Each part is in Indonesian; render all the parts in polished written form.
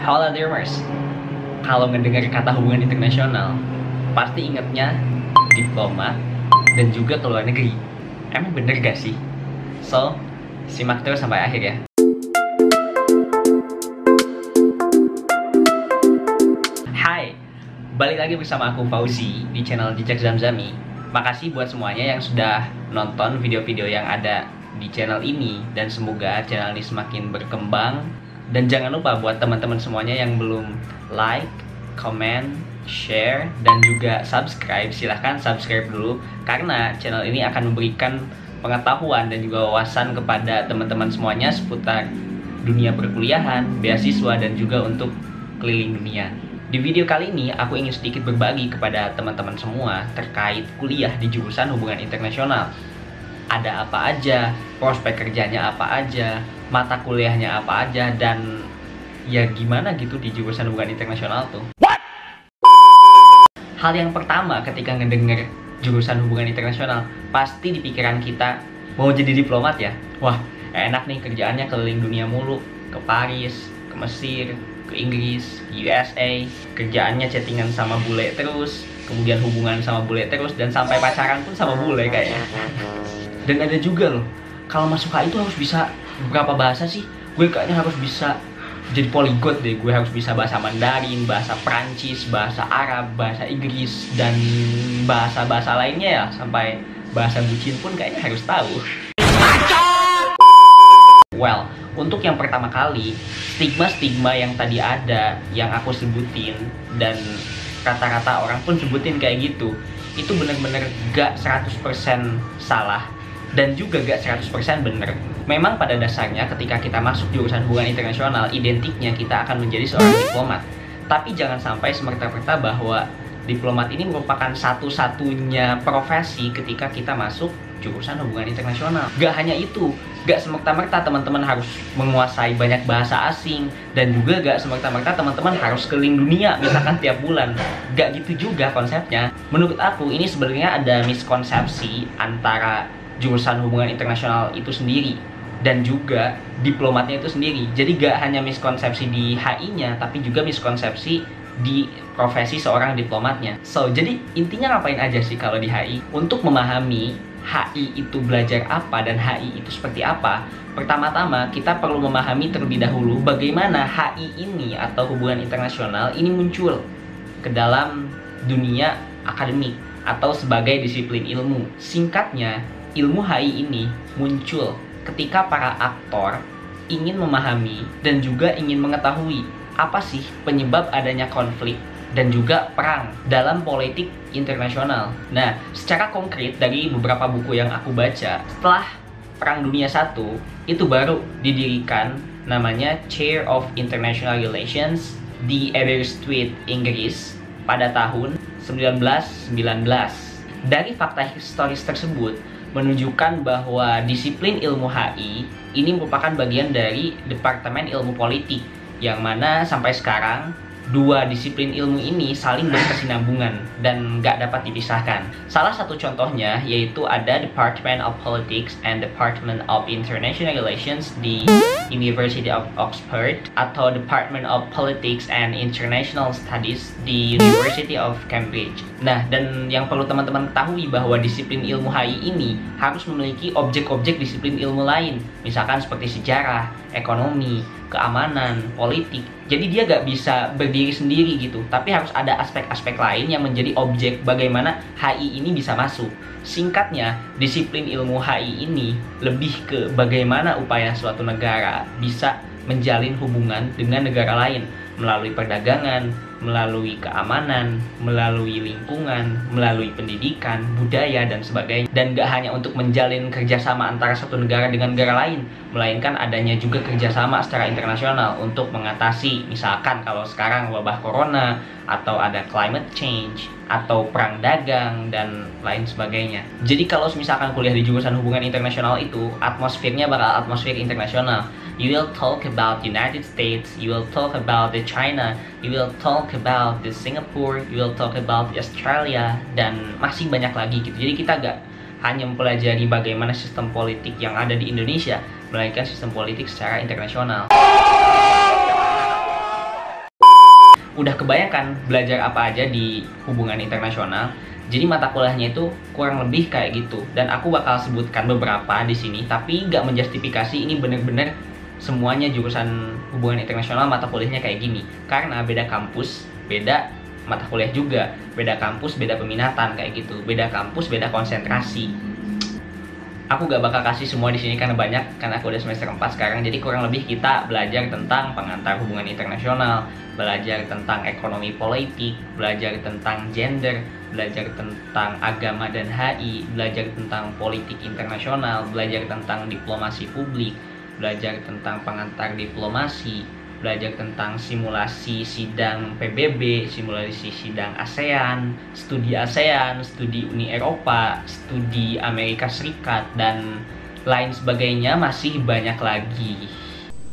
Halo Dreamers, kalau mendengar kata hubungan internasional, pasti ingatnya diplomat dan juga ke luar negeri. Emang bener gak sih? So, simak terus sampai akhir ya. Hai, balik lagi bersama aku Fauzi di channel Jejak Zamzami. Makasih buat semuanya yang sudah nonton video-video yang ada di channel ini, dan semoga channel ini semakin berkembang. Dan jangan lupa buat teman-teman semuanya yang belum like, comment, share, dan juga subscribe, silahkan subscribe dulu, karena channel ini akan memberikan pengetahuan dan juga wawasan kepada teman-teman semuanya seputar dunia perkuliahan, beasiswa, dan juga untuk keliling dunia. Di video kali ini aku ingin sedikit berbagi kepada teman-teman semua terkait kuliah di jurusan hubungan internasional. Ada apa aja, prospek kerjanya apa aja, mata kuliahnya apa aja, dan ya gimana gitu di jurusan hubungan internasional tuh. What? Hal yang pertama ketika ngedenger jurusan hubungan internasional, pasti di pikiran kita mau jadi diplomat ya. Wah, enak nih kerjaannya keliling dunia mulu, ke Paris, ke Mesir, ke Inggris, ke USA, kerjaannya chattingan sama bule terus, kemudian hubungan sama bule terus, dan sampai pacaran pun sama bule kayaknya. Dan ada juga loh, kalau masuk HI itu harus bisa berapa bahasa sih? Gue kayaknya harus bisa jadi polyglot deh. Gue harus bisa bahasa Mandarin, bahasa Prancis, bahasa Arab, bahasa Inggris, dan bahasa-bahasa lainnya ya. Sampai bahasa bucin pun kayaknya harus tahu. Well, untuk yang pertama kali, stigma-stigma yang tadi ada, yang aku sebutin, dan rata-rata orang pun sebutin kayak gitu, itu bener-bener gak 100% salah, dan juga gak 100% bener. Memang pada dasarnya ketika kita masuk jurusan hubungan internasional, identiknya kita akan menjadi seorang diplomat. Tapi jangan sampai semerta-merta bahwa diplomat ini merupakan satu-satunya profesi ketika kita masuk jurusan hubungan internasional. Gak hanya itu, gak semerta-merta teman-teman harus menguasai banyak bahasa asing, dan juga gak semerta-merta teman-teman harus keliling dunia misalkan tiap bulan. Gak gitu juga konsepnya. Menurut aku ini sebenarnya ada miskonsepsi antara jurusan hubungan internasional itu sendiri dan juga diplomatnya itu sendiri. Jadi gak hanya miskonsepsi di HI-nya, tapi juga miskonsepsi di profesi seorang diplomatnya. So, jadi intinya ngapain aja sih kalau di HI? Untuk memahami HI itu belajar apa dan HI itu seperti apa, pertama-tama kita perlu memahami terlebih dahulu bagaimana HI ini atau hubungan internasional ini muncul ke dalam dunia akademik atau sebagai disiplin ilmu. Singkatnya, ilmu HI ini muncul ketika para aktor ingin memahami dan juga ingin mengetahui apa sih penyebab adanya konflik dan juga perang dalam politik internasional. Nah, secara konkret dari beberapa buku yang aku baca, setelah Perang Dunia I itu baru didirikan namanya Chair of International Relations di Aberystwyth, Inggris pada tahun 1919. Dari fakta historis tersebut menunjukkan bahwa disiplin ilmu HI ini merupakan bagian dari Departemen Ilmu Politik, yang mana sampai sekarang dua disiplin ilmu ini saling berkesinambungan dan nggak dapat dipisahkan. Salah satu contohnya yaitu ada Department of Politics and Department of International Relations di University of Oxford, atau Department of Politics and International Studies di University of Cambridge. Nah, dan yang perlu teman-teman ketahui bahwa disiplin ilmu HI ini harus memiliki objek-objek disiplin ilmu lain, misalkan seperti sejarah, ekonomi, keamanan, politik. Jadi dia gak bisa berdiri sendiri gitu, tapi harus ada aspek-aspek lain yang menjadi objek bagaimana HI ini bisa masuk. Singkatnya, disiplin ilmu HI ini lebih ke bagaimana upaya suatu negara bisa menjalin hubungan dengan negara lain melalui perdagangan, melalui keamanan, melalui lingkungan, melalui pendidikan, budaya, dan sebagainya. Dan gak hanya untuk menjalin kerjasama antara satu negara dengan negara lain, melainkan adanya juga kerjasama secara internasional untuk mengatasi misalkan kalau sekarang wabah corona, atau ada climate change, atau perang dagang, dan lain sebagainya. Jadi kalau misalkan kuliah di jurusan hubungan internasional itu, atmosfernya bakal atmosfer internasional. You will talk about United States, you will talk about the China, you will talk about the Singapore, you will talk about the Australia, dan masih banyak lagi gitu. Jadi kita gak hanya mempelajari bagaimana sistem politik yang ada di Indonesia, melainkan sistem politik secara internasional. udah kebayangkan belajar apa aja di hubungan internasional. Jadi mata kuliahnya itu kurang lebih kayak gitu. Dan aku bakal sebutkan beberapa di sini, tapi nggak menjustifikasi ini bener-bener semuanya jurusan hubungan internasional mata kuliahnya kayak gini. Karena beda kampus, beda mata kuliah juga. Beda kampus, beda peminatan kayak gitu. Beda kampus, beda konsentrasi. Aku gak bakal kasih semua di sini karena banyak, karena aku udah semester 4 sekarang. Jadi kurang lebih kita belajar tentang pengantar hubungan internasional, belajar tentang ekonomi politik, belajar tentang gender, belajar tentang agama dan HI, belajar tentang politik internasional, belajar tentang diplomasi publik, belajar tentang pengantar diplomasi, belajar tentang simulasi sidang PBB, simulasi sidang ASEAN, studi Uni Eropa, studi Amerika Serikat, dan lain sebagainya, masih banyak lagi.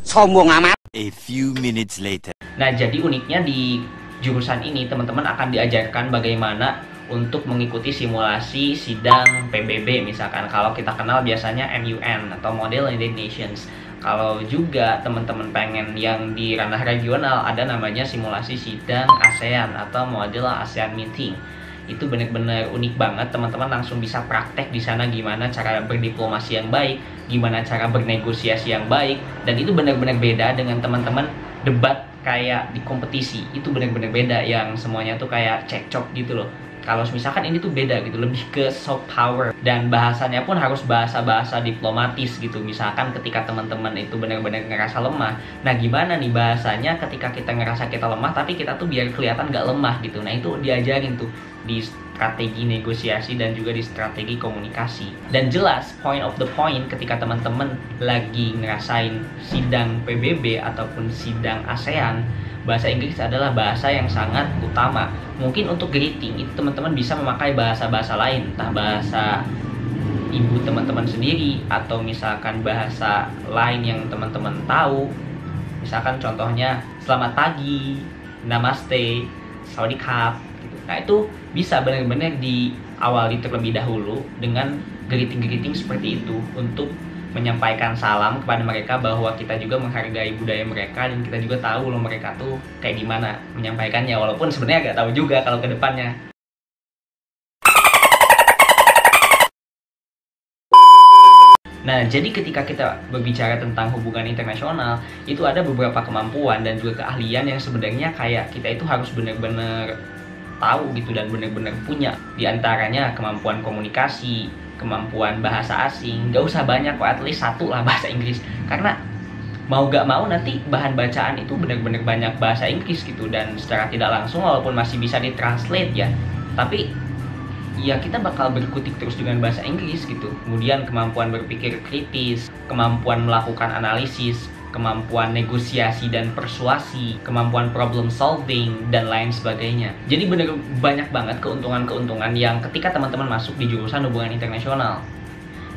Sombong amat. A few minutes later. Nah, jadi uniknya di jurusan ini teman-teman akan diajarkan bagaimana untuk mengikuti simulasi sidang PBB, misalkan kalau kita kenal biasanya MUN atau Model United Nations. Kalau juga teman-teman pengen yang di ranah regional, ada namanya simulasi sidang ASEAN atau Model ASEAN Meeting. Itu benar-benar unik banget, teman-teman langsung bisa praktek di sana gimana cara berdiplomasi yang baik, gimana cara bernegosiasi yang baik, dan itu benar-benar beda dengan teman-teman debat kayak di kompetisi. Itu benar-benar beda yang semuanya tuh kayak cekcok gitu loh. Kalau misalkan ini tuh beda gitu, lebih ke soft power, dan bahasanya pun harus bahasa-bahasa diplomatis gitu. Misalkan ketika teman-teman itu benar-benar ngerasa lemah, nah gimana nih bahasanya ketika kita ngerasa kita lemah tapi kita tuh biar kelihatan gak lemah gitu. Nah itu diajarin tuh di strategi negosiasi dan juga di strategi komunikasi. Dan jelas point of the point ketika teman-teman lagi ngerasain sidang PBB ataupun sidang ASEAN, bahasa Inggris adalah bahasa yang sangat utama. Mungkin untuk greeting itu teman-teman bisa memakai bahasa-bahasa lain, entah bahasa ibu teman-teman sendiri atau misalkan bahasa lain yang teman-teman tahu. Misalkan contohnya selamat pagi, namaste, sawadikap gitu. Nah itu bisa benar-benar diawali terlebih dahulu dengan greeting-greeting seperti itu untuk menyampaikan salam kepada mereka bahwa kita juga menghargai budaya mereka dan kita juga tahu loh mereka tuh kayak gimana menyampaikannya, walaupun sebenarnya agak tahu juga kalau ke depannya. Nah, jadi ketika kita berbicara tentang hubungan internasional, itu ada beberapa kemampuan dan juga keahlian yang sebenarnya kayak kita itu harus benar-benar tahu gitu dan benar-benar punya. Di antaranya kemampuan komunikasi, kemampuan bahasa asing, gak usah banyak kok, at least satu lah bahasa Inggris. Karena mau gak mau nanti bahan bacaan itu benar-benar banyak bahasa Inggris gitu, dan secara tidak langsung walaupun masih bisa ditranslate ya, tapi ya kita bakal berkutik terus dengan bahasa Inggris gitu. Kemudian kemampuan berpikir kritis, kemampuan melakukan analisis, kemampuan negosiasi dan persuasi, kemampuan problem solving, dan lain sebagainya. Jadi bener banyak banget keuntungan-keuntungan yang ketika teman-teman masuk di jurusan hubungan internasional,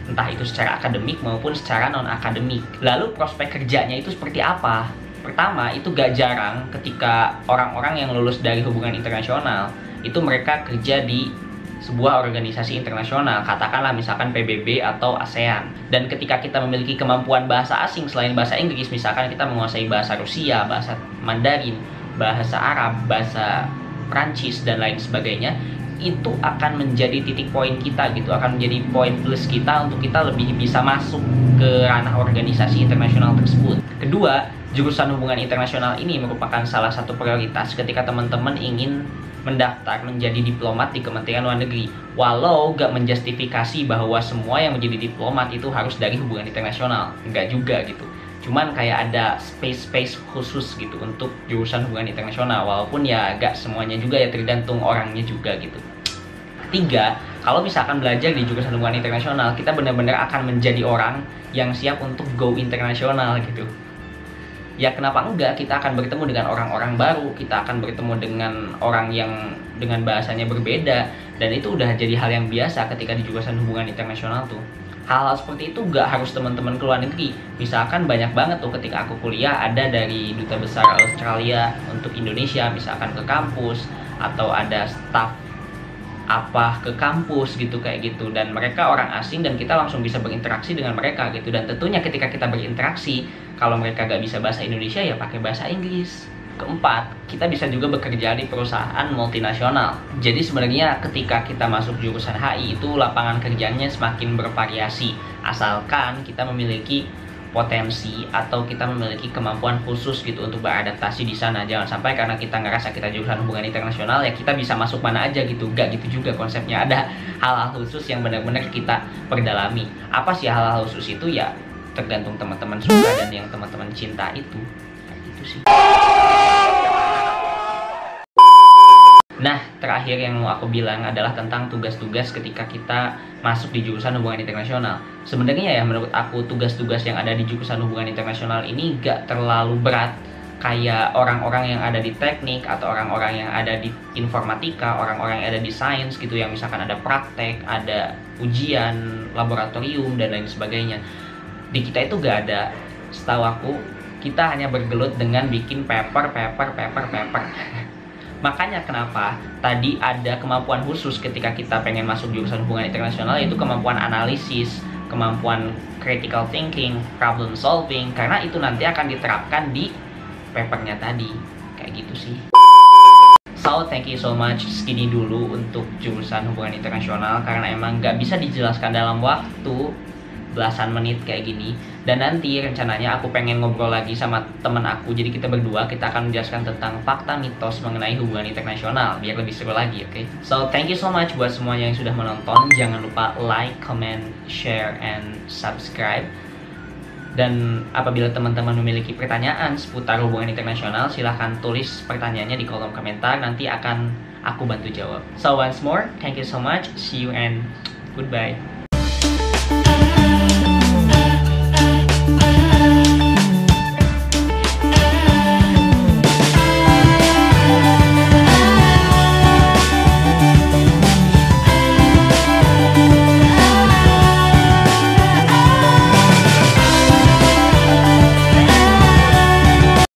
entah itu secara akademik maupun secara non-akademik. Lalu prospek kerjanya itu seperti apa? Pertama, itu gak jarang ketika orang-orang yang lulus dari hubungan internasional itu mereka kerja di sebuah organisasi internasional, katakanlah misalkan PBB atau ASEAN. Dan ketika kita memiliki kemampuan bahasa asing selain bahasa Inggris, misalkan kita menguasai bahasa Rusia, bahasa Mandarin, bahasa Arab, bahasa Prancis, dan lain sebagainya, itu akan menjadi titik poin kita gitu, akan menjadi poin plus kita untuk kita lebih bisa masuk ke ranah organisasi internasional tersebut. Kedua, jurusan hubungan internasional ini merupakan salah satu prioritas ketika teman-teman ingin mendaftar menjadi diplomat di Kementerian Luar Negeri. Walau gak menjustifikasi bahwa semua yang menjadi diplomat itu harus dari hubungan internasional, enggak juga gitu. Cuman kayak ada space khusus gitu untuk jurusan hubungan internasional, walaupun ya gak semuanya juga ya, tergantung orangnya juga gitu. Ketiga, kalau misalkan belajar di jurusan hubungan internasional, kita benar-benar akan menjadi orang yang siap untuk go internasional gitu. Ya kenapa enggak, kita akan bertemu dengan orang-orang baru, kita akan bertemu dengan orang yang dengan bahasanya berbeda, dan itu udah jadi hal yang biasa ketika di jurusan hubungan internasional tuh. Hal-hal seperti itu nggak harus teman-teman ke luar negeri. Misalkan banyak banget tuh ketika aku kuliah ada dari Duta Besar Australia untuk Indonesia misalkan ke kampus, atau ada staff apa ke kampus gitu kayak gitu, dan mereka orang asing dan kita langsung bisa berinteraksi dengan mereka gitu. Dan tentunya ketika kita berinteraksi, kalau mereka gak bisa bahasa Indonesia ya pakai bahasa Inggris. Keempat, kita bisa juga bekerja di perusahaan multinasional. Jadi sebenarnya ketika kita masuk jurusan HI itu lapangan kerjanya semakin bervariasi, asalkan kita memiliki potensi atau kita memiliki kemampuan khusus gitu untuk beradaptasi di sana. Jangan sampai karena kita ngerasa kita jurusan hubungan internasional ya kita bisa masuk mana aja gitu. Gak gitu juga konsepnya. Ada hal-hal khusus yang benar-benar kita perdalami. Apa sih hal-hal khusus itu? Ya tergantung teman-teman suka dan yang teman-teman cinta itu. Kayak gitu sih. Nah, terakhir yang mau aku bilang adalah tentang tugas-tugas ketika kita masuk di jurusan hubungan internasional. Sebenarnya ya menurut aku tugas-tugas yang ada di jurusan hubungan internasional ini gak terlalu berat kayak orang-orang yang ada di teknik atau orang-orang yang ada di informatika, orang-orang yang ada di sains gitu, yang misalkan ada praktek, ada ujian, laboratorium, dan lain sebagainya. Di kita itu gak ada. Setahu aku, kita hanya bergelut dengan bikin paper. Makanya kenapa tadi ada kemampuan khusus ketika kita pengen masuk jurusan hubungan internasional, yaitu kemampuan analisis, kemampuan critical thinking, problem solving, karena itu nanti akan diterapkan di papernya tadi. Kayak gitu sih. So, thank you so much. Segini dulu untuk jurusan hubungan internasional, karena emang nggak bisa dijelaskan dalam waktu belasan menit kayak gini. Dan nanti rencananya aku pengen ngobrol lagi sama temen aku. Jadi kita berdua, kita akan menjelaskan tentang fakta mitos mengenai hubungan internasional, biar lebih seru lagi, oke? So, thank you so much buat semuanya yang sudah menonton. Jangan lupa like, comment, share, and subscribe. Dan apabila teman-teman memiliki pertanyaan seputar hubungan internasional, silahkan tulis pertanyaannya di kolom komentar. Nanti akan aku bantu jawab. So, once more, thank you so much. See you and goodbye.